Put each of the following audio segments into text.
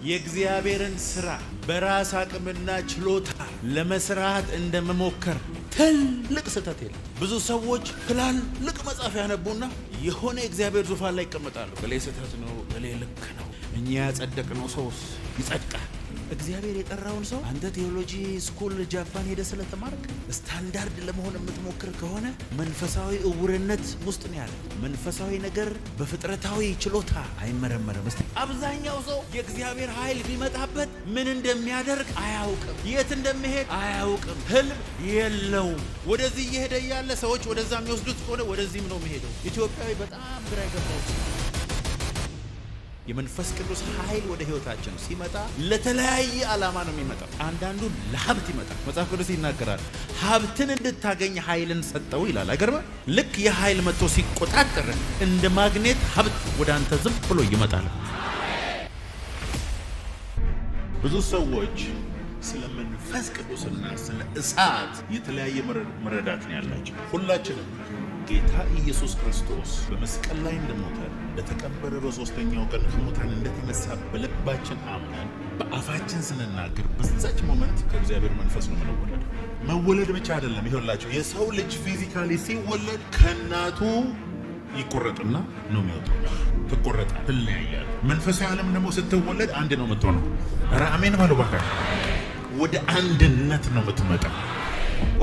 የእግዚአብሔርን ሥራ በራስ አቅምና ችሎታ ለመስራት እንደመሞከር ትልቅ ስህተት የለም። ብዙ ሰዎች ትላልቅ መጽሐፍ ያነቡና የሆነ የእግዚአብሔር ዙፋን ላይ ይቀመጣሉ። በሌ ስህተት ነው፣ በሌ ልክ ነው፣ እኛ ያጸደቅነው ሰውስ ይጸድቃል። እግዚአብሔር የጠራውን ሰው አንተ ቴዎሎጂ ስኩል ጃፓን ሄደ ስለተማርክ ስታንዳርድ ለመሆን የምትሞክር ከሆነ መንፈሳዊ እውርነት ውስጥ ነው ያለ። መንፈሳዊ ነገር በፍጥረታዊ ችሎታ አይመረመርም። አብዛኛው ሰው የእግዚአብሔር ኃይል ቢመጣበት ምን እንደሚያደርግ አያውቅም፣ የት እንደሚሄድ አያውቅም፣ ህልም የለውም። ወደዚህ እየሄደ እያለ ሰዎች ወደዛ የሚወስዱት ከሆነ ወደዚህም ነው የሚሄደው። ኢትዮጵያዊ በጣም ግራ ይገባው። የመንፈስ ቅዱስ ኃይል ወደ ህይወታችን ሲመጣ ለተለያየ ዓላማ ነው የሚመጣው። አንዳንዱ ለሀብት ይመጣል። መጽሐፍ ቅዱስ ይናገራል፣ ሀብትን እንድታገኝ ኃይልን ሰጠው ይላል። አይገርም? ልክ የኃይል መጥቶ ሲቆጣጠር እንደ ማግኔት ሀብት ወደ አንተ ዝም ብሎ ይመጣል። ብዙ ሰዎች ስለ መንፈስ ቅዱስና ስለ እሳት የተለያየ መረዳት ነው ያላቸው። ሁላችንም ጌታ ኢየሱስ ክርስቶስ በመስቀል ላይ እንደሞተ እንደተቀበረ በሶስተኛው ቀን ከሙታን እንደተነሳ በልባችን አምነን በአፋችን ስንናገር በዛች ሞመንት ከእግዚአብሔር መንፈስ ነው የምንወለደው። መወለድ ብቻ አይደለም። ይኸውላችሁ የሰው ልጅ ፊዚካሊ ሲወለድ ከእናቱ ይቆረጥና ነው የሚወጣው። ትቆረጣል፣ ትለያያል። መንፈሳዊ ዓለም ደግሞ ስትወለድ አንድ ነው የምትሆነው። ኧረ አሜን ባሉ ባካ። ወደ አንድነት ነው የምትመጣው።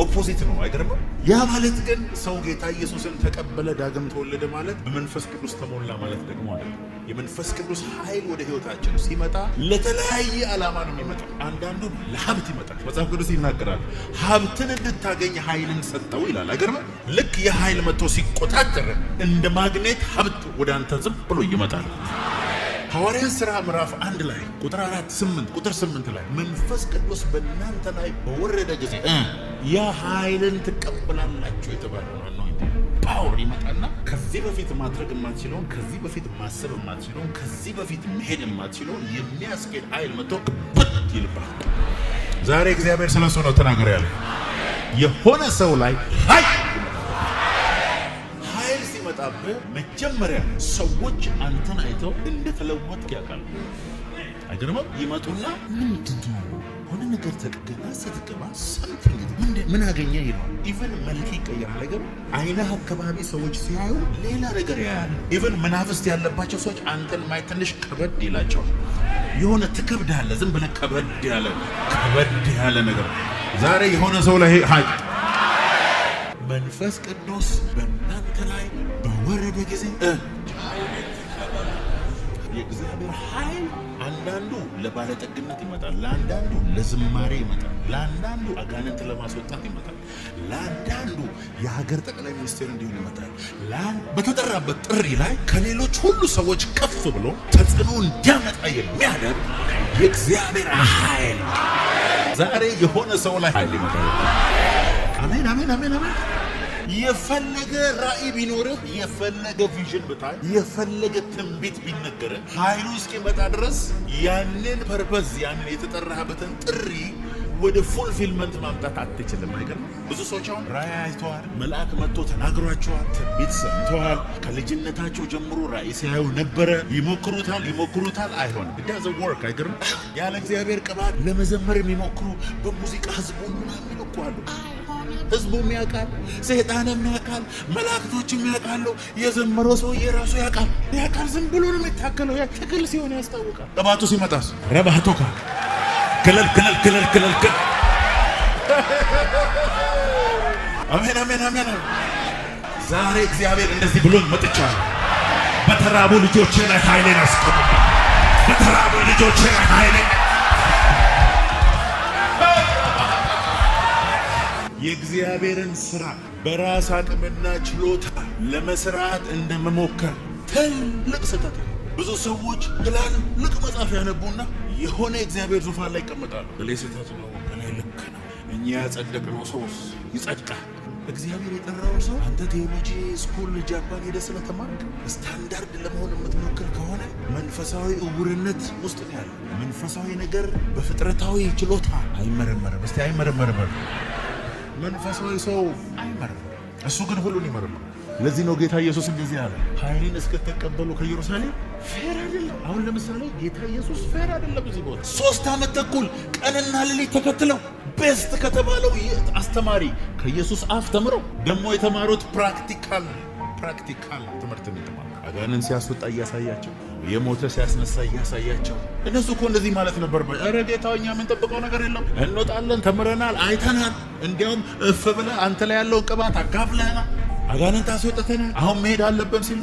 ኦፖዚት ነው። አይገርምም? ያ ማለት ግን ሰው ጌታ ኢየሱስን ተቀበለ ዳግም ተወለደ ማለት በመንፈስ ቅዱስ ተሞላ ማለት ደግሞ አይደለም። የመንፈስ ቅዱስ ኃይል ወደ ህይወታችን ሲመጣ ለተለያየ ዓላማ ነው የሚመጣው። አንዳንዱ ለሀብት ይመጣል። መጽሐፍ ቅዱስ ይናገራል፣ ሀብትን እንድታገኝ ኃይልን ሰጠው ይላል። አይገርምም? ልክ የኃይል መጥቶ ሲቆጣጠር እንደ ማግኔት ሀብት ወደ አንተ ዝም ብሎ ይመጣል። ሐዋርያት ሥራ ምዕራፍ 1 ላይ ቁጥር 8 ላይ መንፈስ ቅዱስ በእናንተ ላይ በወረደ ጊዜ ያ ኃይልን ትቀበላላችሁ የተባለው ነው። ፓወር ይመጣና ከዚህ በፊት ማድረግ የማትችለውን፣ ከዚህ በፊት ማሰብ የማትችለውን፣ ከዚህ በፊት መሄድ የማትችለውን የሚያስኬድ ኃይል መጥቶ በት ይልባል። ዛሬ እግዚአብሔር ስለሱ ነው ተናገረ ያለ። የሆነ ሰው ላይ ሲመጣብህ መጀመሪያ ሰዎች አንተን አይተው እንደተለወጥክ ያውቃሉ። አይገርምም? ይመጡና ምንድነው ሆነ ነገር ተቀገና ስትገባ ሰምተኝ ምን አገኘ ይላል። ኢቭን መልክ ይቀየራል። ነገር አይነህ አካባቢ ሰዎች ሲያዩ ሌላ ነገር ያያል። ኢቭን መናፍስት ያለባቸው ሰዎች አንተን ማየት ትንሽ ከበድ ይላቸዋል። የሆነ ትከብዳለህ። ዝም ብለህ ከበድ ያለ ነገር ዛሬ የሆነ ሰው ላይ መንፈስ ቅዱስ በእናንተ ላይ በወረደ ጊዜ የእግዚአብሔር ኃይል አንዳንዱ ለባለጠግነት ይመጣል፣ ለአንዳንዱ ለዝማሬ ይመጣል፣ ለአንዳንዱ አጋንንት ለማስወጣት ይመጣል፣ ለአንዳንዱ የሀገር ጠቅላይ ሚኒስቴር እንዲሆን ይመጣል። በተጠራበት ጥሪ ላይ ከሌሎች ሁሉ ሰዎች ከፍ ብሎ ተጽዕኖ እንዲያመጣ የሚያደርግ የእግዚአብሔር ኃይል ዛሬ የሆነ ሰው ላይ ኃይል ይመጣል። አሜን አሜን አሜን አሜን። የፈለገ ራእይ ቢኖርህ፣ የፈለገ ቪዥን ብታይ፣ የፈለገ ትንቢት ቢነገርህ ኃይሉ እስኪመጣ ድረስ ያንን ፐርፐዝ ያንን የተጠራህበትን ጥሪ ወደ ፉልፊልመንት ማምጣት አትችልም። አይገርም? ብዙ ሰዎች አሁን ራእይ አይተዋል፣ መልአክ መጥቶ ተናግሯቸዋል፣ ትንቢት ሰምተዋል። ከልጅነታቸው ጀምሮ ራእይ ሲያዩ ነበረ። ይሞክሩታል፣ አይሆንም። ዳዘ ወርክ። አይገርም? ያለ እግዚአብሔር ቅባት ለመዘመር የሚሞክሩ በሙዚቃ ህዝቡን ምናምን ይልኳሉ። ህዝቡም ያውቃል፣ ሰይጣንም ያውቃል፣ መላእክቶችም ያውቃሉ። የዘመረው ሰውዬ ራሱ ያውቃል። ዝም ብሎ ነው የሚታከለው። ያ ትክል ሲሆን ያስታውቃል። ቅባቱ ሲመጣስ ረባህቶ ክለል አሜን አሜን አሜን። ዛሬ እግዚአብሔር እንደዚህ ብሎ መጥቻለሁ። በተራቡ ልጆቼ ላይ ኃይሌን አስቀምጥ። በተራቡ ልጆቼ ላይ ኃይሌን የእግዚአብሔርን ሥራ በራስ አቅምና ችሎታ ለመስራት እንደመሞከር ትልቅ ስህተት። ብዙ ሰዎች ትላልቅ መጽሐፍ ያነቡና የሆነ የእግዚአብሔር ዙፋን ላይ ይቀመጣሉ። በሌ ስህተት ነው፣ በሌ ልክ ነው፣ እኛ ያጸደቅነው ሰውስ ይጸድቃል። እግዚአብሔር የጠራው ሰው አንተ ቴዎሎጂ ስኩል ጃፓን ሄደ ስለተማርክ ስታንዳርድ ለመሆን የምትሞክር ከሆነ መንፈሳዊ እውርነት ውስጥ ነው ያለው። መንፈሳዊ ነገር በፍጥረታዊ ችሎታ አይመረመርም። እስቲ አይመረመርም። መንፈሳዊ ሰው አይመረመርም፣ እሱ ግን ሁሉን ይመረምራል። ለዚህ ነው ጌታ ኢየሱስ እንደዚህ አለ፣ ኃይልን እስክትቀበሉ ከኢየሩሳሌም ፌር አይደለም። አሁን ለምሳሌ ጌታ ኢየሱስ ፌር አይደለም። እዚህ ቦታ 3 ዓመት ተኩል ቀንና ሌሊት ተከትለው ቤስት ከተባለው አስተማሪ ከኢየሱስ አፍ ተምረው ደግሞ የተማሩት ፕራክቲካል ትምህርት ነው። አጋንንት ሲያስወጣ እያሳያቸው፣ የሞተ ሲያስነሳ እያሳያቸው። እነሱ እኮ እንደዚህ ማለት ነበር። ኧረ ጌታው እኛ የምንጠብቀው ነገር የለም፣ እንወጣለን፣ ተምረናል፣ አይተናል። እንዲያውም እፍ ብለህ አንተ ላይ ያለውን ቅባት አካፍለናል፣ አጋንንት አስወጥተናል፣ አሁን መሄድ አለብን ሲል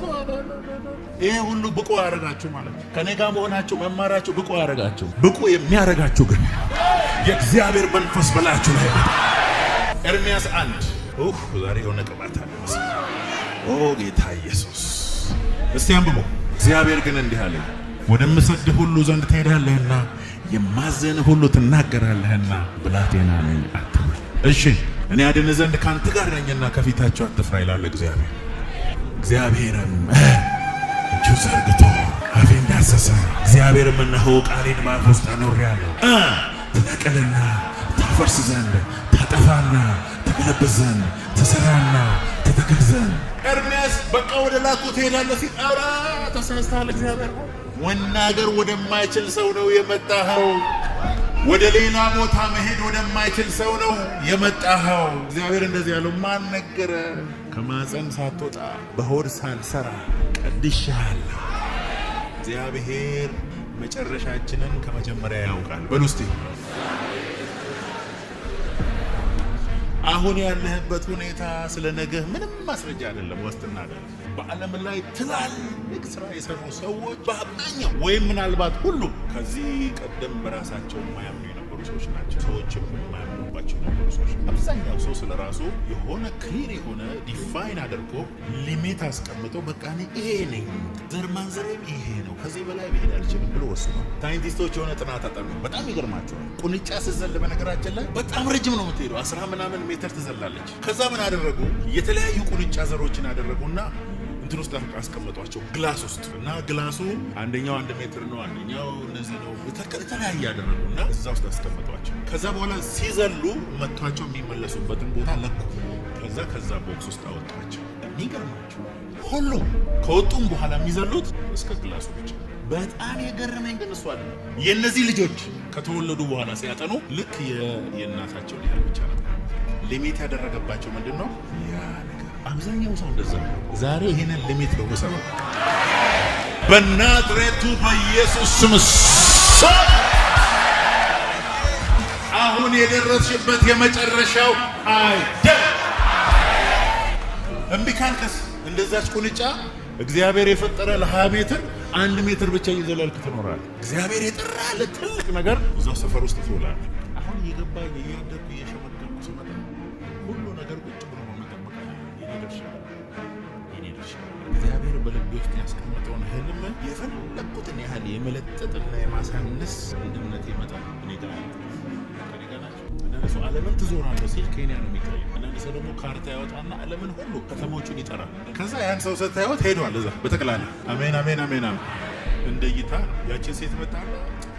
ይሄ ሁሉ ብቁ ያደረጋችሁ ማለት ነው። ከኔ ጋር መሆናችሁ መማራችሁ ብቁ ያደረጋችሁ። ብቁ የሚያደረጋችሁ ግን የእግዚአብሔር መንፈስ በላችሁ ላይ ኤርምያስ 1 ዛሬ የሆነ ቅባት አለ። ጌታ ኢየሱስ እስቲ አንብቦ እግዚአብሔር ግን እንዲህ አለ፣ ወደምሰድህ ሁሉ ዘንድ ትሄዳለህና የማዘንህ ሁሉ ትናገራለህና ብላቴና ነኝ አትበል። እሺ እኔ አድን ዘንድ ካንተ ጋር ነኝና ከፊታቸው አትፍራ ይላል እግዚአብሔር። እግዚአብሔርም እጁ ዘርግቶ አፌን ዳሰሰ። እግዚአብሔርም እነሆ ቃሌን በአፍ ውስጥ አኖሬአለሁ፣ ትነቅልና ታፈርስ ዘንድ ታጠፋና ትገለብጥ ዘንድ ትሠራና ትተክል ዘንድ። ኤርምያስ በቃ ወደ ላኩ ትሄዳለህ ሲል ኧረ ተሳስተሃል። እግዚአብሔር መናገር ወደማይችል ሰው ነው የመጣኸው። ወደ ሌላ ቦታ መሄድ ወደማይችል ሰው ነው የመጣኸው። እግዚአብሔር እንደዚህ ያለው ማን ነገረ? ከማፀን ሳትወጣ በሆድ ሳልሰራ ቀድሼሃለሁ። እግዚአብሔር መጨረሻችንን ከመጀመሪያ ያውቃል። በሉ እስቲ አሁን ያለህበት ሁኔታ ስለ ነገህ ምንም ማስረጃ አይደለም፣ ዋስትና አይደለም። በዓለም ላይ ትላልቅ ስራ የሰሩ ሰዎች በአብዛኛው ወይም ምናልባት ሁሉ ከዚህ ቀደም በራሳቸው የማያምኑ የነበሩ ሰዎች ናቸው። ሰዎችም የማያምኑባቸው የነበሩ ሰዎች። አብዛኛው ሰው ስለ ራሱ የሆነ ክሊር የሆነ ዲፋይን አድርጎ ሊሚት አስቀምጦ በቃ እኔ ይሄ ነኝ፣ ዘር ማንዘሬም ይሄ ነው፣ ከዚህ በላይ መሄድ አልችልም ብሎ ወስኗል። ሳይንቲስቶች የሆነ ጥናት አጠኑ። በጣም ይገርማቸዋል። ቁንጫ ስትዘል በነገራችን ላይ በጣም ረጅም ነው የምትሄደው፣ 10 ምናምን ሜትር ትዘላለች። ከዛ ምን አደረጉ? የተለያዩ ቁንጫ ዘሮችን አደረጉና እንትን ውስጥ አስቀመጧቸው፣ ግላስ ውስጥ እና ግላሱ አንደኛው 1 ሜትር ነው፣ አንደኛው እንደዚህ ነው፣ የተለያየ ያደረጉና እዛ ውስጥ አስቀመጧቸው። ከዛ በኋላ ሲዘሉ መቷቸው የሚመለሱበትን ቦታ ለኩ። ከዛ ቦክስ ውስጥ አወጣቸው። የሚገርማቸው ሁሉ ከወጡም በኋላ የሚዘሉት እስከ ግላሱ ብቻ። በጣም የገረመኝ ግን እሱ አይደለም። የእነዚህ ልጆች ከተወለዱ በኋላ ሲያጠኑ ልክ የእናታቸው ያህል ብቻ ነበር። ሊሚት ያደረገባቸው ምንድን ነው? ያ ነገር አብዛኛው ሰው እንደዛ ነው። ዛሬ ይሄንን ሊሚት ነው ወሰው በናዝሬቱ በኢየሱስ ስም አሁን የደረስሽበት የመጨረሻው አይደል። እምቢ ካልከስ እንደዛች ቁንጫ እግዚአብሔር የፈጠረ ለ20 ሜትር 1 ሜትር ብቻ እየዘለልክ ትኖራለህ። እግዚአብሔር የጠራህ ለትልቅ ነገር እዛው ሰፈር ውስጥ ትውላለህ። አሁን እየገባኝ እያደኩ እየሸመገልኩ ስመጣ ሁሉ ነገር ቁጭ ብሎ መጠበቅ የኔ ድርሻ እግዚአብሔር በልቤ ውስጥ ያስቀመጠውን ህልም የፈለኩትን ያህል የመለጠጥና የማሳነስ እምነት ይመጣል። እኔ ጋር ናቸው። አንዳንድ ሰው ዓለምን ትዞራለህ ሲል ኬንያ ነው የሚታየው። አንዳንድ ሰው ደግሞ ካርታ ያወጣና ዓለምን ሁሉ ከተሞቹን ይጠራል። ከዛ ያን ሰው ስታዩት ሄዷል እዛ በጠቅላላ። አሜን አሜን አሜን። እንደ እይታ ያችን ሴት መጣና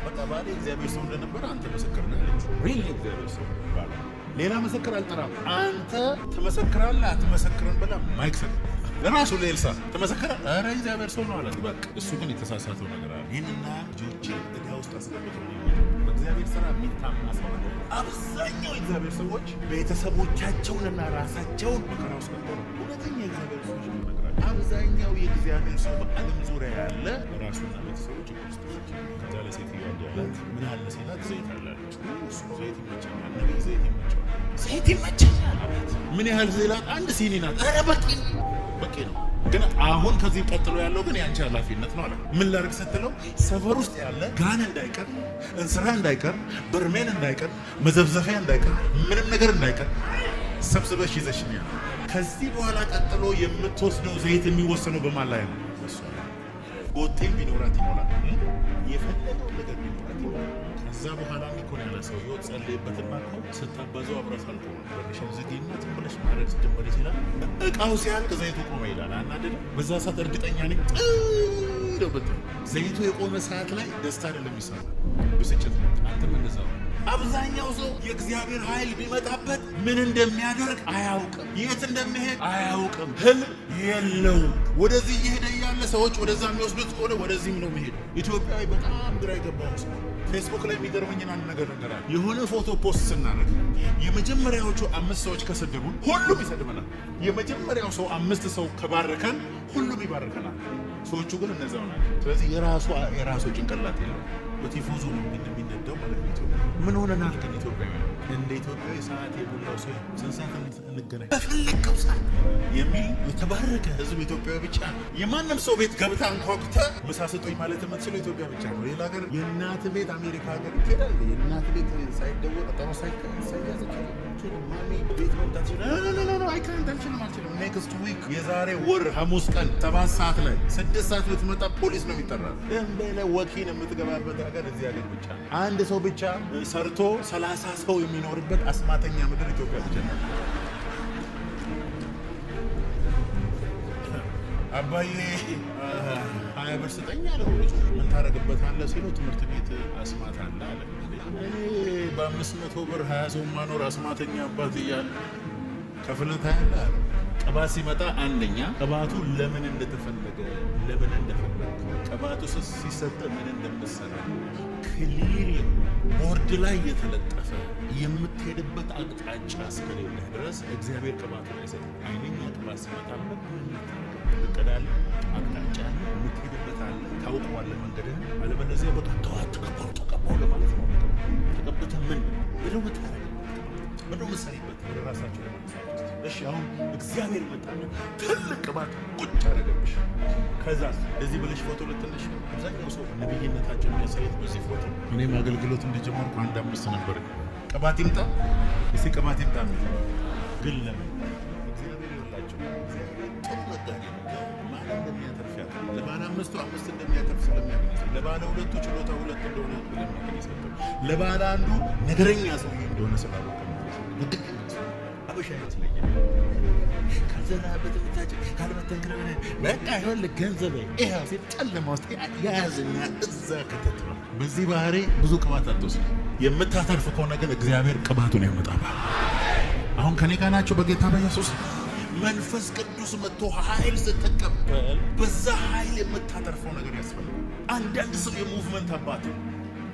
በቃ ባሌ እግዚአብሔር ሰው እንደነበረ አንተ ምስክር ነህ አለች። ሪል እግዚአብሔር ሰው ባለ ሌላ ምስክር አልጠራም። አንተ ትመሰክራለህ አትመሰክርም ብላ ማይክ ሰጥ ለራሱ ለኤልሳ ትመሰክራለህ፣ ኧረ እግዚአብሔር ሰው ነው አላት። በቃ እሱ ግን የተሳሳተው ነገር አለ። ይህንና ልጆቼ እዳ ውስጥ አስገብቶ በእግዚአብሔር ስራ የሚታማ ሰው አለ። አብዛኛው እግዚአብሔር ሰዎች ቤተሰቦቻቸውንና ራሳቸውን መከራ ውስጥ ነበሩ። እውነተኛ እግዚአብሔር ሰዎች ነው። አብዛኛው የእግዚአብሔር ሰው በዓለም ዙሪያ ያለ ራሱና ቤተሰቦች ውስጥ ከዛ ለሴትዮ ያላት ምን አለ ሲላት ዘይት አላለች። እሱ ዘይት ይመቸኛል፣ ነቢይ ዘይት ይመቸኛል፣ ዘይት ይመቸኛል። ምን ያህል ዘይላት? 1 ሲኒ ናት። ኧረ በቂ ነው። ግን አሁን ከዚህ ቀጥሎ ያለው ግን ያንቺ ኃላፊነት ነው አለ። ምን ላድርግ ስትለው ሰፈር ውስጥ ያለ ጋን እንዳይቀር፣ እንስራ እንዳይቀር፣ በርሜል እንዳይቀር፣ መዘብዘፊያ እንዳይቀር፣ ምንም ነገር እንዳይቀር ሰብስበሽ ይዘሽ ነው ያለ። ከዚህ በኋላ ቀጥሎ የምትወስደው ዘይት የሚወሰነው በማን ላይ ነው? ቦቴም ቢኖራት ይሞላል፣ የፈለገው ነገር ቢኖራት ይሞላል። ከዛ በኋላ ሊኮን ያለ ሰው ይወጥ ጸልይበትና ነው ስታባዘው አብራስ አልቆ በርሽን ዝጊና ትምለሽ ማድረግ ስትጀምር ይችላል። እቃው ሲያልቅ ዘይቱ ቆመ ይላል። አናደደ። በዛ ሰዓት እርግጠኛ ነኝ ደብት ዘይቱ የቆመ ሰዓት ላይ ደስታ አይደለም ይሰማል፣ ብስጭት ነው። አንተም እንደዛው። አብዛኛው ሰው የእግዚአብሔር ኃይል ቢመጣበት ምን እንደሚያደርግ አያውቅም፣ የት እንደሚሄድ አያውቅም፣ ህልም የለውም። ወደዚህ እየሄደ እያለ ሰዎች ወደዛ የሚወስዱት ከሆነ ወደዚህም ነው የሚሄዱ። ኢትዮጵያዊ በጣም ግራ የገባው ሰው ፌስቡክ ላይ የሚገርመኝን አንድ ነገር ነገራል። የሆነ ፎቶ ፖስት ስናደርግ የመጀመሪያዎቹ 5 ሰዎች ከሰደቡን ሁሉም ይሰድበናል። የመጀመሪያው ሰው 5 ሰው ከባረከን ሁሉም ይባረከናል። ሰዎቹ ግን እነዛው ናቸው። ስለዚህ የራሱ ጭንቅላት የለው። በቲፎዞ ነው የሚነዳው ማለት ነው። ኢትዮጵያ ምን ሆነናል? ግን ኢትዮጵያዊ እንደ ኢትዮጵያዊ ሰዓት የሞላው ሰው ስንት ሰዓት እንገናኝ በፈለከው ሰዓት የሚል የተባረከ ህዝብ ኢትዮጵያዊ ብቻ ነው። የማንም ሰው ቤት ገብታ አንኳኩተ ምሳ ስጡኝ ማለት የምትችለው ኢትዮጵያ ብቻ ነው። ሌላ ሀገር የእናት ቤት አሜሪካ ሀገር ይሄዳል። የእናት ቤት ሳይደወል ቀጠሮ ሳይያዝ ማሚ ቤት መምጣት ይችላል። አልችልም። ኔክስት ዊክ የዛሬ ወር ሐሙስ ቀን 7 ሰዓት ላይ 6 ሰዓት ብትመጣ ፖሊስ ነው የሚጠራው። እንደለ ወኪል የምትገባበት ሀገር እዚህ ሀገር ብቻ ነው። አንድ ሰው ብቻ ሰርቶ 30 ሰው የሚኖርበት አስማተኛ ምድር ኢትዮጵያ ብቻ ነው። አባዬ 20 ብር ስጠኝ አለ። ምን ታደርግበታለህ ሲለው ትምህርት ቤት አስማት አለ አለ። እኔ በ500 ብር 20 ሰው ማኖር አስማተኛ አባት እያለ ከፍለታ ያለ ቅባት ሲመጣ አንደኛ ቅባቱ ለምን እንደተፈለገ ቅባቱ ሲሰጥ ምን እንደምትሰራ ክሊር ቦርድ ላይ የተለጠፈ የምትሄድበት አቅጣጫ እስከሌለ ድረስ እግዚአብሔር ቅባቱን አይሰጥም። ኃይለኛ ቅባት ሲመጣበት እቅዳለ፣ አቅጣጫ የምትሄድበት አለ፣ ታውቀዋለህ መንገድህን። አለበለዚያ በቃ ተቀባው ለማለት ነው። ተቀብተህ ምን ብለው ምታረግ መሰሪበት ወደ ራሳቸው ለማንሳት። እሺ አሁን እግዚአብሔር መጣና ትልቅ ቅባት ቁጭ አደረገብሽ። ከዛስ እንደዚህ ብለሽ ፎቶ ልትነሽ። አብዛኛው ሰው ነብይነታቸው የሚያሳየት በዚህ ፎቶ። እኔም አገልግሎት እንደጀመርኩ 1 ነበር። ቅባት ይምጣ እስቲ ቅባት ይምጣ ግን ለምን እግዚአብሔር ይወላቸው። እግዚአብሔር ጥሩ ነጋዴ ነው። ማን እንደሚያተርፍ ያውቃል። ለባለ 5 እንደሚያተርፍ ስለሚያገኝ፣ ለባለ 2 ችሎታ 2 እንደሆነ ስለሚያገኝ ይሰጣል። ለባለ 1 ነገረኛ ሰው እንደሆነ ስላወቀ አበሻ ይመስለኛል። ካልዘራበት ምታጭ ካልበተንክረ በቃ ይኸውልህ ገንዘብ ይኸው ሲል ጨለማ ውስጥ ያዝና እዛ ከተት ነው። በዚህ ባህሪ ብዙ ቅባት አትወስድ። የምታተርፍ ከሆነ ግን እግዚአብሔር ቅባቱን ያመጣባል። አሁን ከኔ ጋር ናቸው በጌታ በኢየሱስ መንፈስ ቅዱስ መጥቶ ኃይል ስትቀበል በዛ ኃይል የምታተርፈው ነገር ያስፈልጋል። አንዳንድ ሰው የሙቭመንት አባት ነው።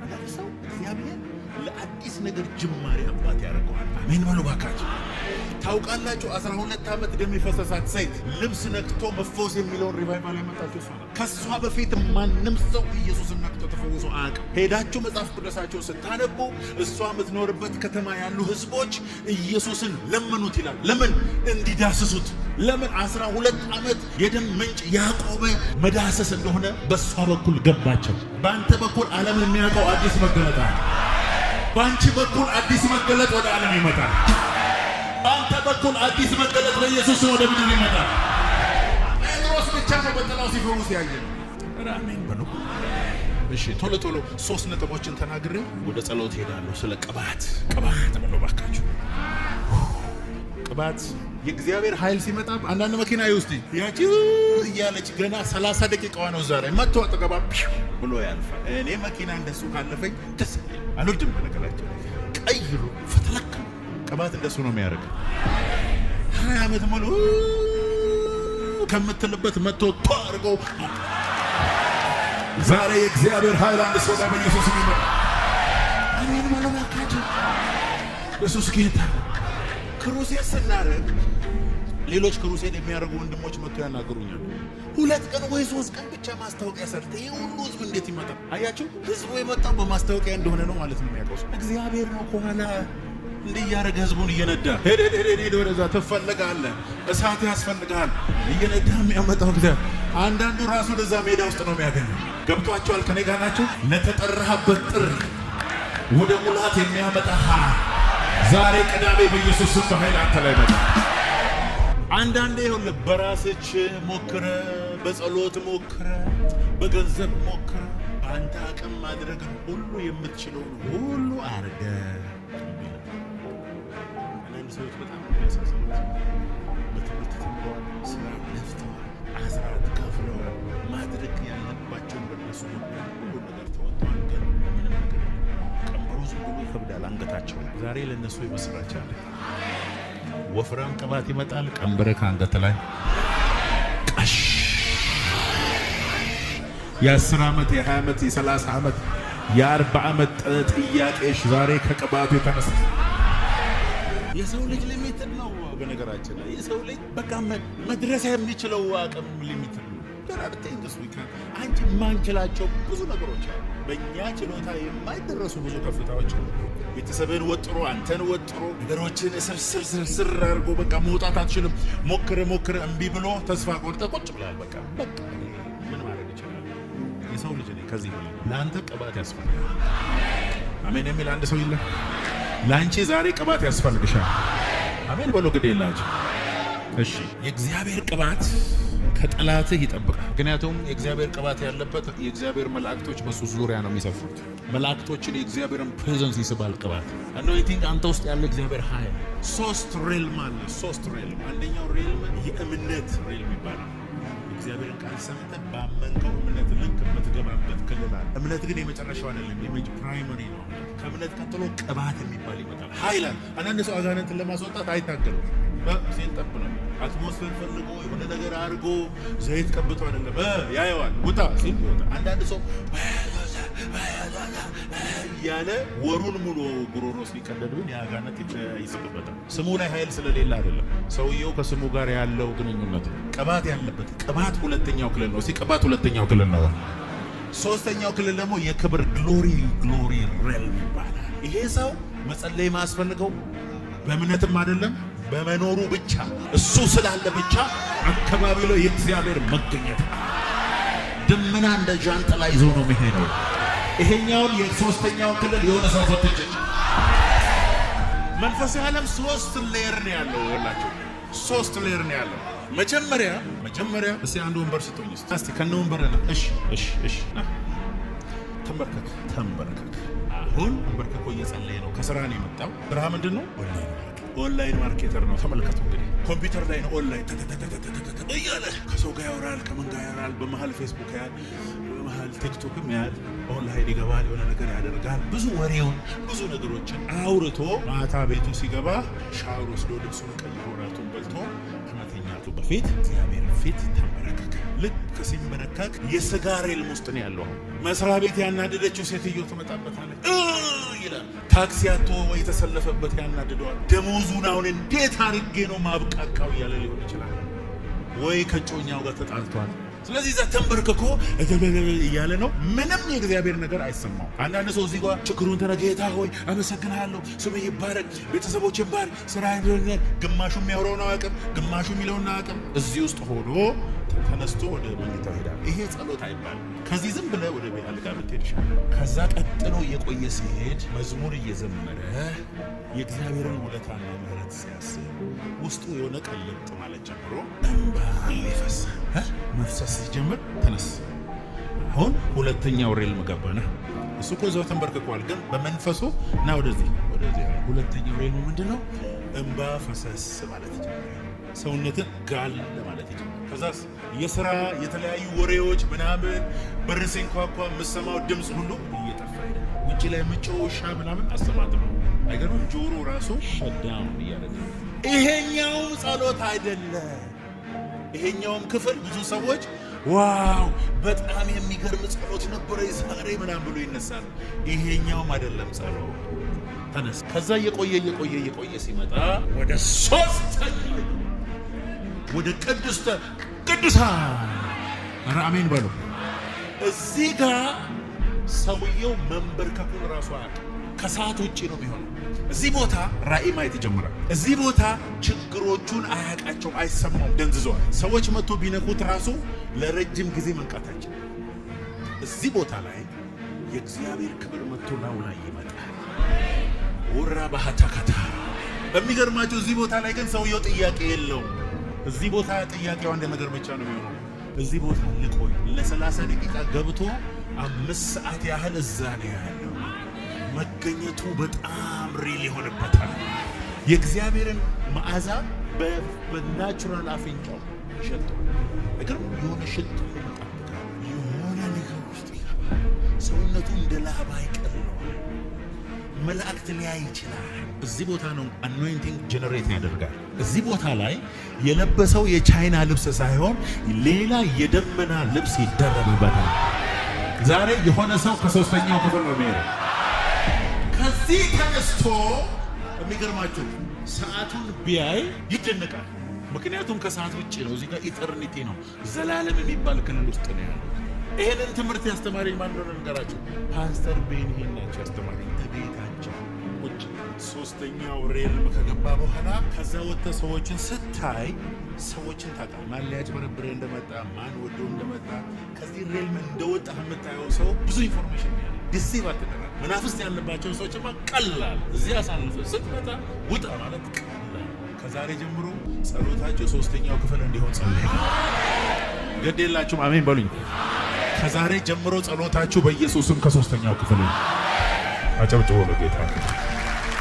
አንዳንድ ሰው እግዚአብሔር ለአዲስ ነገር ጅማሬ አባት ያደርገዋል። አሜን በሉ ባካችሁ። ታውቃላችሁ 12 ዓመት ደም የፈሰሳት ሴት ልብስ ነክቶ መፈወስ የሚለውን ሪቫይቫል ያመጣችው እሷ ናት። ከእሷ በፊት ማንም ሰው ኢየሱስን ነክቶ ተፈውሶ አያውቅም። ሄዳችሁ መጽሐፍ ቅዱሳቸውን ስታነቡ እሷ የምትኖርበት ከተማ ያሉ ህዝቦች ኢየሱስን ለመኑት ይላል። ለምን? እንዲዳስሱት። ለምን? 12 ዓመት የደም ምንጭ ያቆመ መዳሰስ እንደሆነ በእሷ በኩል ገባቸው። በአንተ በኩል ዓለም የሚያውቀው አዲስ መገለጥ አለ። በአንቺ በኩል አዲስ መገለጥ ወደ ዓለም ይመጣል። በአንተ በኩል አዲስ መገለጥ በኢየሱስ ወደ ምድር ይመጣል። ጴጥሮስ ብቻ ነው በጥላው ሲፈውስ ያየው። አሜን በሉ። እሺ ቶሎ 3 ነጥቦችን ተናግሬ ወደ ጸሎት ሄዳለሁ። ስለ ቅባት በሉ ባካችሁ። ቅባት የእግዚአብሔር ኃይል ሲመጣ አንዳንድ መኪና ይውስጥ ያቺ እያለች ገና 30 ደቂቃዋ ነው ዛሬ መጥቶ አጠገባ ብሎ ያልፋል። እኔ መኪና እንደሱ ካለፈኝ ደስ አልወድም። በነገራችን ቀይሩ ፈትለክ ቅባት እንደሱ ነው የሚያደርግ። 20 ዓመት ሙሉ ከምትልበት መጥቶ አድርጎ ዛሬ የእግዚአብሔር ኃይል አንድ ሰው ላይ በኢየሱስ ይመጣ። አሜን ማለማካችሁ ኢየሱስ ጌታ። ክሩሴድ ስናደርግ ሌሎች ክሩሴድ የሚያደርጉ ወንድሞች መጥቶ ያናገሩኛል። 2 ቀን ወይ 3 ቀን ብቻ ማስታወቂያ ሰርተ ይሄ ሁሉ ህዝብ እንዴት ይመጣል? አያችሁ፣ ህዝቡ የመጣው በማስታወቂያ እንደሆነ ነው ማለት ነው የሚያውቀው። እግዚአብሔር ነው ከኋላ እንዲህ እያደረገ ህዝቡን እየነዳ ሄድ ወደዛ ትፈልጋለህ፣ እሳት ያስፈልጋል እየነዳ የሚያመጣው እግዚአብሔር። አንዳንዱ ራሱ ወደዛ ሜዳ ውስጥ ነው የሚያገኘው። ገብቷቸዋል? ከኔ ጋር ናቸው። ለተጠራህበት ጥሪ ወደ ሙላት የሚያመጣ ዛሬ ቅዳሜ በኢየሱስ ስም በኃይል አንተ ላይ መጣ። አንዳንዴ ይኸውልህ በራስህ ሞክረ፣ በጸሎት ሞክረ፣ በገንዘብ ሞክረ፣ በአንተ አቅም ማድረግ ሁሉ የምትችለውን ሁሉ አርገ። አንዳንድ ሰዎች በጣም ያሳዝኑት። በትምህርት ተምረዋል፣ ስራ ለፍተዋል፣ አስራት ከፍለዋል፣ ማድረግ ያለባቸውን በነሱ ሁሉ ነገር ተወጥተዋል። ግን ምንም ነገር ቀንበሩ ዝም ብሎ ይከብዳል አንገታቸው ላይ። ዛሬ ለእነሱ ይመስላችኋል? ወፍራም ቅባት ይመጣል፣ ቀንበር ከአንገት ላይ ቀሽ የ10 ዓመት የ20 ዓመት የ30 ዓመት የ40 ዓመት ጥያቄሽ ዛሬ ከቅባቱ የተነሳ የሰው ልጅ ሊሚትድ ነው። በነገራችን ላይ የሰው ልጅ በቃ መድረስ የሚችለው አቅም ሊሚትድ ነው። አንቺ የማንችላቸው ብዙ ነገሮች አሉ። በእኛ ችሎታ የማይደረሱ ብዙ ከፍታዎች አሉ። ቤተሰብን ወጥሮ አንተን ወጥሮ ነገሮችን ስር አድርጎ በቃ መውጣት አትችልም። ሞክረ እምቢ ብሎ ተስፋ ቆርጠ ቁጭ ብላል። በቃ ምን ማድረግ ይችላል የሰው ልጅ? ከዚህ ለአንተ ቅባት ያስፈልጋል። አሜን የሚል አንድ ሰው የለም? ለአንቺ ዛሬ ቅባት ያስፈልግሻል። አሜን በሎ ግድ የላችሁ። እሺ የእግዚአብሔር ቅባት ከጠላትህ ይጠብቃል። ምክንያቱም የእግዚአብሔር ቅባት ያለበት የእግዚአብሔር መላእክቶች በሱ ዙሪያ ነው የሚሰፍሩት። መላእክቶችን የእግዚአብሔርን ፕሬዘንስ ይስባል ቅባት። አኖይንቲንግ አንተ ውስጥ ያለ እግዚአብሔር ኃይል 3 ሬልም አለ። 3 ሬልም። አንደኛው ሬልም የእምነት ሬልም ይባላል። እግዚአብሔርን ቃል ሰምተህ ባመንከው እምነት ልክ የምትገባበት ክልል አለ። እምነት ግን የመጨረሻው አይደለም፣ ፕራይመሪ ነው። ከእምነት ቀጥሎ ቅባት የሚባል ይመጣል። ኃይል አለ። አንዳንድ ሰው አጋንንትን ለማስወጣት አይታገልም። ሴት ጠብ ነው። አትሞስፌር ፈልጎ የሆነ ነገር አድርጎ ዘይት ቀብቶ አይደለም ያየዋል። ውጣ ሲል ይወጣ። አንዳንድ ሰው ያለ ወሩን ሙሉ ጉሮሮ ሲቀደድ ግን የአጋንንት ይስቅበታል። ስሙ ላይ ኃይል ስለሌለ አይደለም፣ ሰውየው ከስሙ ጋር ያለው ግንኙነት ቅባት ያለበት። ቅባት ሁለተኛው ክልል ነው። ቅባት ሁለተኛው ክልል ነው። ሶስተኛው ክልል ደግሞ የክብር ግሎሪ ሬልም ይባላል። ይሄ ሰው መጸለይ ማያስፈልገው በእምነትም አይደለም በመኖሩ ብቻ እሱ ስላለ ብቻ አካባቢው ላይ የእግዚአብሔር መገኘት ደመና እንደ ጃንጥላ ይዞ ነው የሚሄደው። ይሄኛውን የሶስተኛው ክልል የሆነ ሰው ፈትጭ መንፈሳዊ ዓለም 3 ሌየር ነው ያለው። ወላችሁ 3 ሌየር ነው ያለው። መጀመሪያ እስቲ አንድ ወንበር ስጡኝ እስቲ ከነ ወንበር ነው። እሺ ተንበርከክ። አሁን ተንበርከኮ እየጸለየ ነው። ከስራ ነው የመጣው። ስራ ምንድን ነው? ኦንላይን ማርኬተር ነው። ተመልከቱ እንግዲህ ኮምፒውተር ላይ ነው ኦንላይን እያለ ከሰው ጋር ያወራል፣ ከምን ጋር ያወራል። በመሀል ፌስቡክ ያል፣ በመሀል ቲክቶክም ያል፣ ኦንላይን ይገባል፣ የሆነ ነገር ያደርጋል። ብዙ ወሬውን ብዙ ነገሮችን አውርቶ ማታ ቤቱ ሲገባ ሻወር ወስዶ ልብሱን ቀይሮ ራቱን በልቶ ከመተኛቱ በፊት እግዚአብሔር ፊት ተንበረከከ። ልክ ሲንበረከክ የስጋ ሬልም ውስጥ ነው ያለው። መስሪያ ቤት ያናደደችው ሴትዮ ትመጣበታለች ይላል። ታክሲ አቶ የተሰለፈበት ያናድደዋል። ደሞዙን አሁን እንዴት አድርጌ ነው ማብቃቃው እያለ ሊሆን ይችላል። ወይ ከጮኛው ጋር ተጣልቷል። ስለዚህ እዛ ተንበርክኮ እያለ ነው። ምንም የእግዚአብሔር ነገር አይሰማው። አንዳንድ ሰው እዚህ ጋር ችግሩን ጌታ ሆይ አመሰግናለሁ፣ ስምህ ይባረክ፣ ቤተሰቦች ይባረክ፣ ስራ ይባረክ። ግማሹ የሚያወራውን አያውቅም፣ ግማሹ የሚለውን አያውቅም። እዚህ ውስጥ ሆኖ ተነስቶ ወደ መኝታ ሄዳል። ይሄ ጸሎት አይባልም። ከዚህ ዝም ብለህ ወደ ቤት አልጋ ብትሄድ ይሻላል። ከዛ ቀጥሎ እየቆየ ሲሄድ መዝሙር እየዘመረ የእግዚአብሔርን ውለታና ምሕረት ሲያስብ ውስጡ የሆነ ቀለጥ ማለት ጀምሮ እንባ ሊፈስ መፍሰስ ሲጀምር ተነስ። አሁን ሁለተኛው ሬልም ገባና እሱ እኮ እዛው ተንበርክኳል፣ ግን በመንፈሱ እና ወደዚህ ሁለተኛው ሬልም ምንድነው? እንባ ፈሰስ ማለት ጀምር። ሰውነትን ጋል ማለት ይጀምራል። ከዛስ የሥራ የተለያዩ ወሬዎች ምናምን በር ሲንኳኳ የምሰማው ድምፅ ሁሉ እየጠፋ ሄደ። ውጭ ላይ የምጮህ ውሻ ምናምን አሰማት ነው። አይገርምም? ጆሮ ራሱ ሸዳም እያደረገ ይሄኛውም ጸሎት አይደለም። ይሄኛውም ክፍል ብዙ ሰዎች ዋው በጣም የሚገርም ጸሎት ነበረ ዛሬ ምናምን ብሎ ይነሳል። ይሄኛውም አይደለም ጸሎት። ተነስ። ከዛ እየቆየ ሲመጣ ወደ ሶስተኛው ወደ ቅድስተ ቅዱሳን አሜን በሉ። እዚህ ጋር ሰውየው መንበርከኩን ራሱ አያውቅም። ከሰዓት ውጪ ነው የሚሆነው። እዚህ ቦታ ራእይ ማየት ይጀምራል። እዚህ ቦታ ችግሮቹን አያውቃቸው፣ አይሰማውም፣ ደንዝዘዋል። ሰዎች መጥቶ ቢነኩት ራሱ ለረጅም ጊዜ መንቃታቸው። እዚህ ቦታ ላይ የእግዚአብሔር ክብር መጥቶ ላዩ ላይ ይመጣል። ወራ ባህታካታ በሚገርማቸው እዚህ ቦታ ላይ ግን ሰውየው ጥያቄ የለውም። እዚህ ቦታ ጥያቄው አንድ ነገር ብቻ ነው የሚሆነው። እዚህ ቦታ ልቆይ ለ30 ደቂቃ ገብቶ 5 ሰዓት ያህል እዛ ነው ያለው። መገኘቱ በጣም ሪል ይሆንበታል። የእግዚአብሔርን መዓዛ በናቹራል አፍንጫው ይሸተዋል። እግር የሆነ ሽቶ ይመጣበታል። የሆነ ነገር ውስጥ ይገባል። ሰውነቱ እንደ ላባ ይቀልለዋል። መላእክት ሊያይ ይችላል። እዚህ ቦታ ነው አኖይንቲንግ ጀነሬት ያደርጋል። እዚህ ቦታ ላይ የለበሰው የቻይና ልብስ ሳይሆን ሌላ የደመና ልብስ ይደረብበታል። ዛሬ የሆነ ሰው ከሶስተኛው ክፍል ነው የሚሄደው። ከዚህ ተነስቶ የሚገርማችሁ ሰዓቱን ቢያይ ይደነቃል። ምክንያቱም ከሰዓት ውጭ ነው። እዚህ ጋር ኢተርኒቲ ነው፣ ዘላለም የሚባል ክልል ውስጥ ነው ያለው። ይሄንን ትምህርት ያስተማረኝ ማን እንደሆነ ነገራችሁ? ፓስተር ቤንሂን ናቸው ያስተማረኝ። ቤታቸው ውጭ ሶስተኛው ሬልም ከገባ በኋላ ከዛ ወጥተህ ሰዎችን ስታይ ሰዎችን ታውቃለህ። ማን ሊያጭበረብር እንደመጣ፣ ማን ወዶ እንደመጣ። ከዚህ ሬልም እንደወጣ የምታየው ሰው ብዙ ኢንፎርሜሽን ያለ ዲሲቭ አትደረግ። መናፍስት ያለባቸውን ሰዎችማ ቀላል እዚህ አሳልፈህ ስትመጣ ውጣ ማለት ቀላል። ከዛሬ ጀምሮ ጸሎታቸው ሶስተኛው ክፍል እንዲሆን ጸልይ። ግድ የላችሁም አሜን በሉኝ። ከዛሬ ጀምሮ ጸሎታችሁ በኢየሱስም ከሶስተኛው ክፍል አጨብጭቦ ነው ጌታ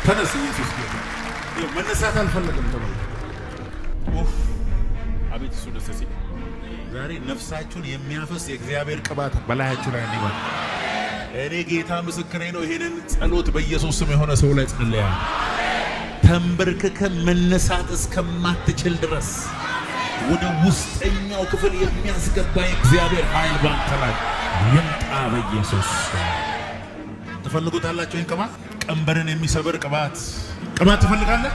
ተነስ። ኢየሱስ ጌታ መነሳት አልፈለገም ተባለ። አቤት እሱ ደስ ሲል ዛሬ ነፍሳችሁን የሚያፈስ የእግዚአብሔር ቅባት በላያችሁ ላይ እንዲመጣ እኔ ጌታ ምስክሬ ነው። ይሄንን ጸሎት በኢየሱስ ስም የሆነ ሰው ላይ ጸልያ ተንበርክከ መነሳት እስከማትችል ድረስ ወደ ውስጠኛው ክፍል የሚያስገባ የእግዚአብሔር ኃይል ባንተ ላይ ይምጣ በኢየሱስ። ትፈልጉታላችሁ? ይህን ቅባት፣ ቀንበርን የሚሰብር ቅባት ትፈልጋለህ?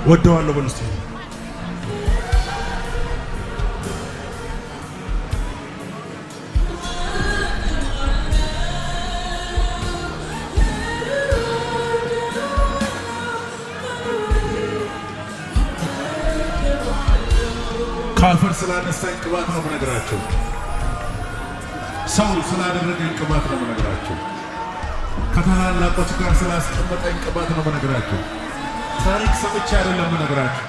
ወደዋለሁ በሉ እስቲ። ካፈር ስላነሳኝ ቅባት ነው የምነግራቸው። ሰው ስላደረገኝ ቅባት ነው የምነግራቸው። ከታላላቆች ጋር ስላስቀመጠኝ ቅባት ነው የምነግራቸው። ታሪክ ሰምቼ አይደለም የምነግራችሁ፣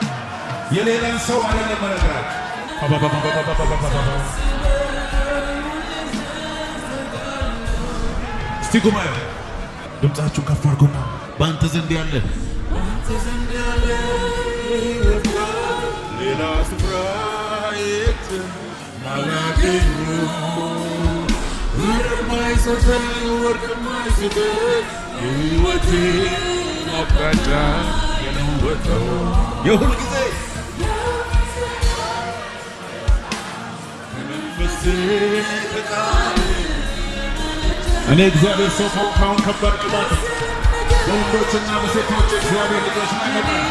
የሌላን ሰው አይደለም የምነግራችሁ። እስቲ ጉባኤ ድምፃችሁን ከፍ አድርጉና በአንተ ዘንድ ያለ ሌላ ስፍራ የትም አላገኘሁም። የማይሰጠን ወርቅ የማይሰጠን የሕይወቴን አቅጣጫ የለወጠው የሁል ጊዜ ከመንፈሴ ተቃል እኔ እግዚአብሔር ሰው ካሁን ከባድ ቅባት በወንዶችና በሴቶች እግዚአብሔር ልጆች ላይ ይመጣል።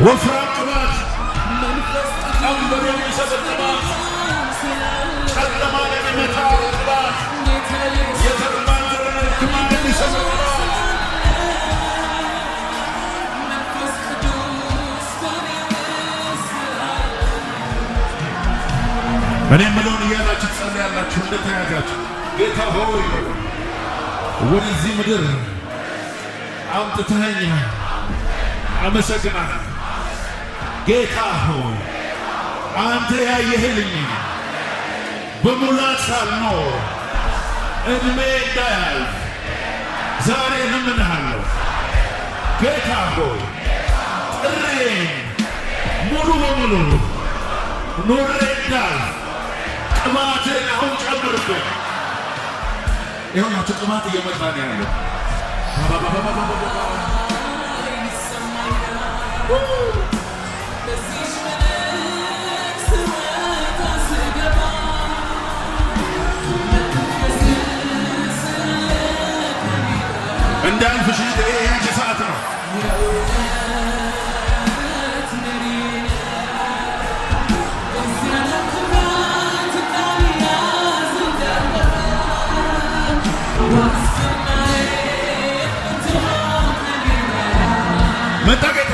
ወፍራም ቅባት፣ ቀንበር የሚሰብር ቅባት፣ ጨለማን የሚመታ ቅባት፣ የተማረረን ሕክምና የሚሰብር ቅባት እኔ የምለውን እያላችሁ ትጸልያላችሁ። እንደተያዛችሁ ጌታ ሆይ ወደዚህ ምድር አምጥተኸኝ አመሰግናለሁ። ጌታ ሆይ አንተ ያየህልኝ በሙላት ሳልኖር እድሜ እንዳያልፍ ዛሬ እለምንሃለሁ። ጌታ ሆይ ጥሬን ሙሉ በሙሉ ኑሬ እንዳልፍ ቅባትን አሁን ጨምርብኝ። ይኸውላችሁ ቅባት እየመጣ ነው ያለው። እንዳልፍሽ ያንቺ ሰዓት ነው። መጣ ጌታ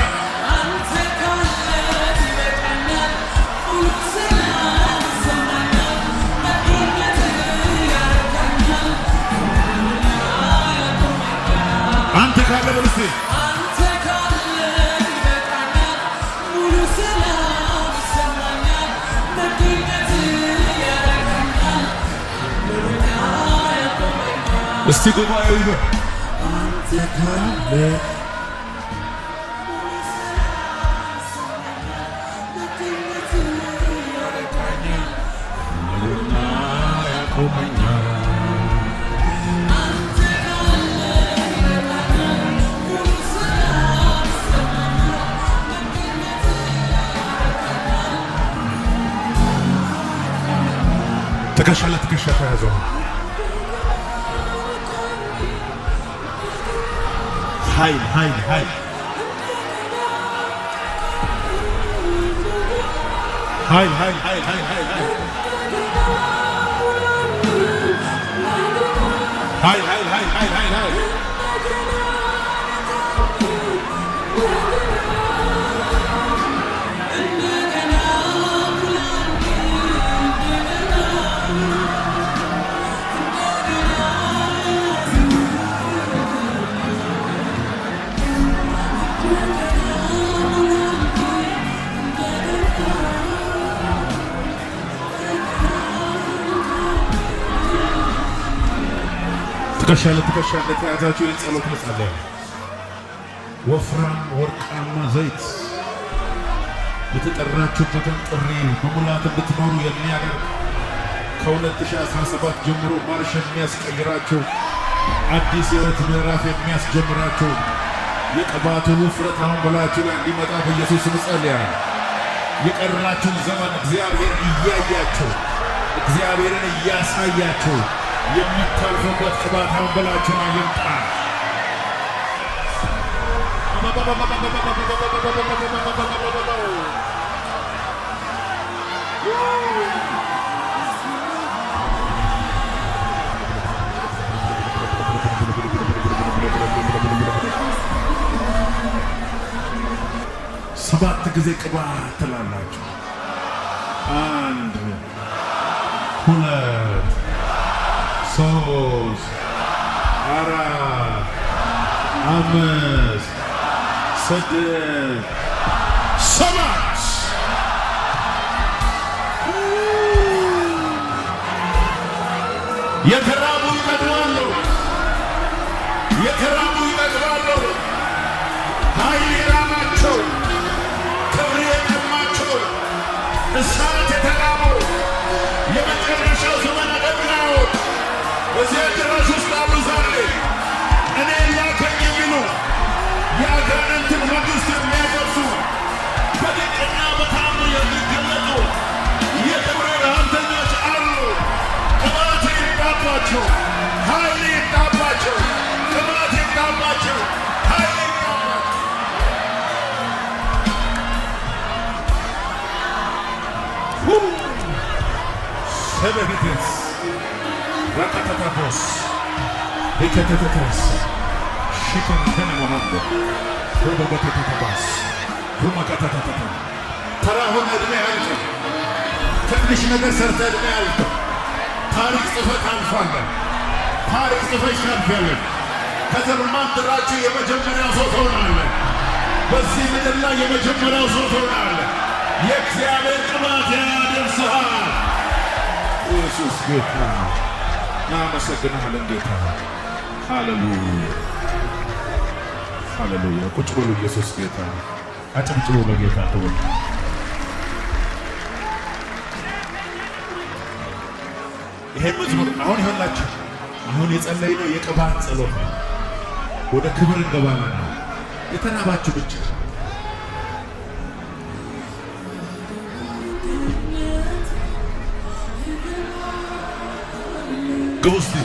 አንተ ካለ በልስቴ አንተ ካለ ይበቃኛል፣ ሙሉ ሰላም ይሰማኛል፣ መገኘት ያረካኛል፣ እስቲ ጉባኤው ይበል አንተ ካለ ትከሻ ለትከሻ ተያዘው። ኃይል ኃይል ኃይል ኃይል ኃይል ኃይል ኃይል ኃይል ኃይል ኃይል ኃይል ኃይል ኃይል ኃይል ትከሻ ለትከሻ ለተያዛችሁ የጸሎት መጸለያ ወፍራም ወርቃማ ዘይት የተጠራችሁበትን ጥሪ በሙላት እንድትኖሩ የሚያደርግ ከ2017 ጀምሮ ማርሽ የሚያስቀይራችሁ አዲስ የሕይወት ምዕራፍ የሚያስጀምራችሁ የቅባቱ ውፍረት አሁን በላያችሁ ላይ እንዲመጣ በኢየሱስ ስም ጸልያለሁ። የቀራችሁን ዘመን እግዚአብሔር እያያችሁ እግዚአብሔርን እያሳያችሁ የምታልፉበት ቅባት አሁን በላያችሁ ላይ ይምጣ። ሰባት ጊዜ ቅባት ትላላችሁ። 1 2 3 4 5 6 7 የተራቡ ይጠግባሉ፣ የተራቡ ይጠግባሉ። ኃይል የራባቸው ክብር የጠማቸው እሳት የተራቡ የመጨረሻው ዘመን አገልጋዮች በዚህ አዳራሽ ውስጥ አሉ። ዛሬ እኔ ላከኝ የሚሉ የአጋንንትን መንግሥት የሚያፈርሱ በድንቅና በተአምር የሚገለጡ የክብር ረሃብተኞች አሉ። ቅባት ይምጣባቸው፣ ኃይል ይምጣባቸው፣ ቅባት ይምጣባቸው፣ ኃይል ይምጣባቸው። ሰበግትስ ረቀተተቦስ ቤተተተተስ ሽከንተን መሆንቦ ሮበበተተተባስ ሩመቀተተተተ ተራ ሆነ ዕድሜ ያልፍ ትንሽ ነገር ሰርተ ዕድሜ ያልፍ ታሪክ ጽፈት አልፋለህ። ታሪክ ጽፈሽ ታልፊያለሽ። ከዘመናችሁ የመጀመሪያው ሰው ትሆናለህ። በዚህ ምድር ላይ የመጀመሪያው ሰው ትሆናለህ። የእግዚአብሔር ቅባት ያደርስሃል። ኢየሱስ ጌታ እናመሰግንሃለን። ጌታ ሃሌሉያ ሃሌሉያ። ቁጭ ብሎ ኢየሱስ ጌታ አጨብጭቡ ለጌታ ተወው። ይሄ መዝሙር አሁን ይሆንላችሁ። አሁን የጸለይነው የቅባት ጸሎት ነው። ወደ ክብር እንገባለን። የተራባችሁ ብቻ ግቡ እስቲ።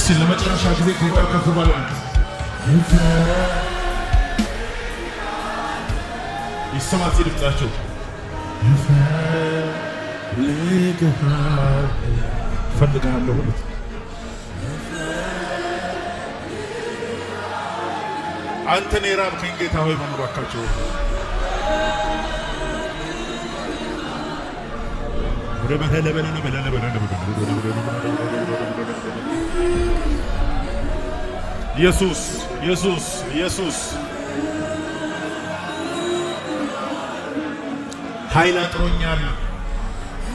እስቲ ለመጨረሻ ጊዜ ጉባኤው ከፍ ባለ ይሰማት ይድምጣቸው። ፈልግሃለሁ አንተን የራብከኝ ጌታ ሆይ በመባካቸው ኢየሱስ ኢየሱስ ኢየሱስ ኃይል አጥሮኛል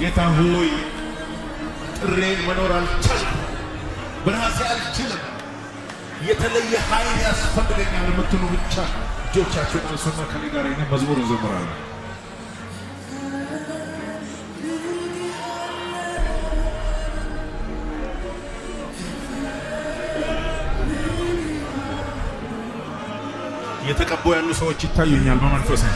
ጌታ ሆይ ጥሬን መኖር አልቻልኩም በራሴ አልችልም የተለየ ኃይል ያስፈልገኛል የምትሉ ብቻ እጆቻችሁን አንሱና ከኔ ጋር ይህን መዝሙር እንዘምራለን። እየተቀቡ ያሉ ሰዎች ይታዩኛል በመንፈስ ነው።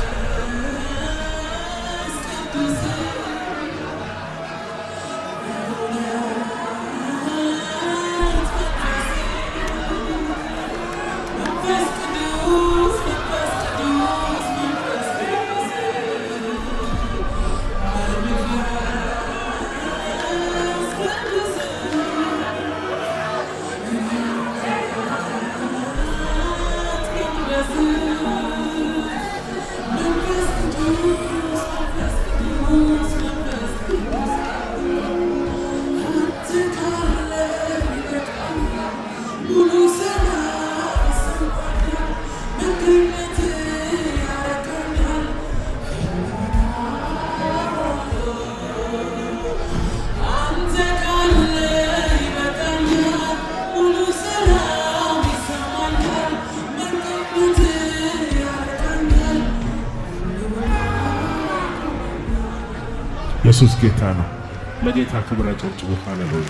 ኢየሱስ ጌታ ነው። ለጌታ ክብር አጨብጭቡ። ሃሌሉያ